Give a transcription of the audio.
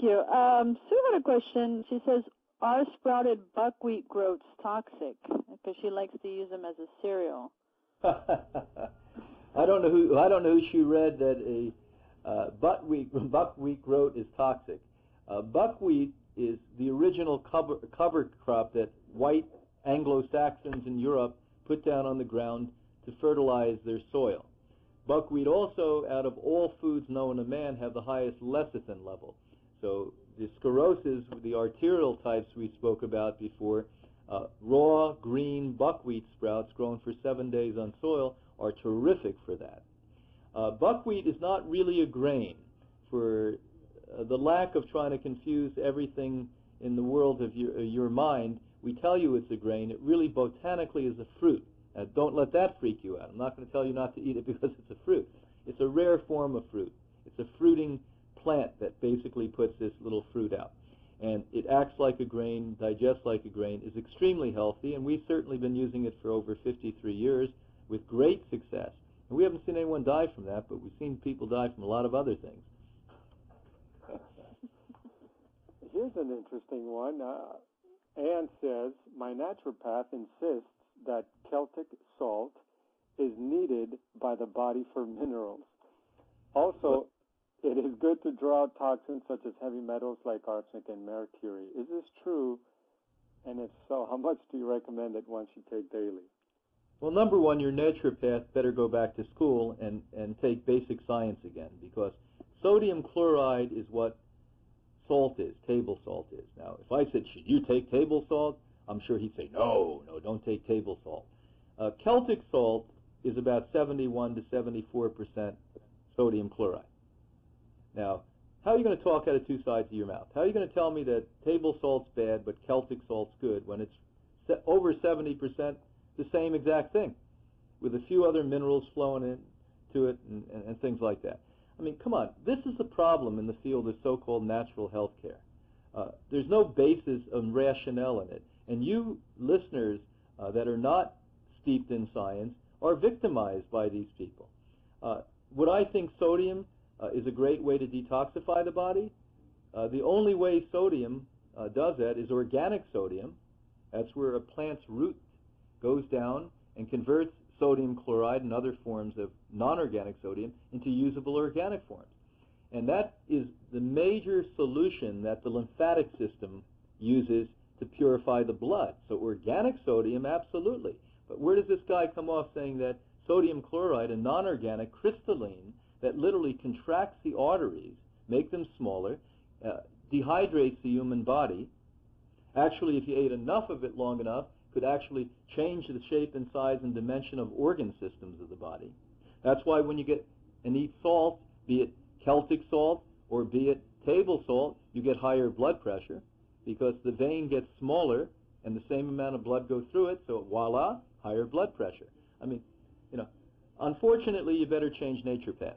Thank you. Sue had a question. She says, are sprouted buckwheat groats toxic? Because she likes to use them as a cereal. I don't know who she read that a buckwheat groat is toxic. Buckwheat is the original cover crop that white Anglo-Saxons in Europe put down on the ground to fertilize their soil. Buckwheat also, out of all foods known to man, have the highest lecithin level. So the scleroses, the arterial types we spoke about before, raw green buckwheat sprouts grown for 7 days on soil are terrific for that. Buckwheat is not really a grain. For the lack of trying to confuse everything in the world of your mind, we tell you it's a grain. It really botanically is a fruit. Don't let that freak you out. I'm not going to tell you not to eat it because it's a fruit. It's a rare form of fruit. It's a fruiting plant that basically puts this little fruit out. And it acts like a grain, digests like a grain, is extremely healthy, and we've certainly been using it for over 53 years with great success. And we haven't seen anyone die from that, but we've seen people die from a lot of other things. Here's an interesting one. Anne says, my naturopath insists that Celtic salt is needed by the body for minerals. Also, it is good to draw out toxins such as heavy metals like arsenic and mercury. Is this true? And if so, how much do you recommend that one should take daily? Well, number one, your naturopath better go back to school and take basic science again, because sodium chloride is what salt is, table salt is. Now, if I said, should you take table salt? I'm sure he'd say, no, don't take table salt. Celtic salt is about 71 to 74% sodium chloride. Now, how are you going to talk out of two sides of your mouth? How are you going to tell me that table salt's bad but Celtic salt's good when it's over 70% the same exact thing with a few other minerals flowing into it and things like that? I mean, come on. This is the problem in the field of so-called natural health care. There's no basis of rationale in it. And you listeners that are not steeped in science are victimized by these people. Would I think sodium is a great way to detoxify the body? The only way sodium does that is organic sodium. That's where a plant's root goes down and converts sodium chloride and other forms of non-organic sodium into usable organic forms. And that is the major solution that the lymphatic system uses to purify the blood. So organic sodium, absolutely. But where does this guy come off saying that sodium chloride, a non-organic crystalline that literally contracts the arteries, make them smaller, dehydrates the human body, actually if you ate enough of it long enough, could actually change the shape and size and dimension of organ systems of the body. That's why when you get and eat salt, be it Celtic salt or be it table salt, you get higher blood pressure because the vein gets smaller and the same amount of blood goes through it, so voila, higher blood pressure. I mean, unfortunately, you better change naturopaths.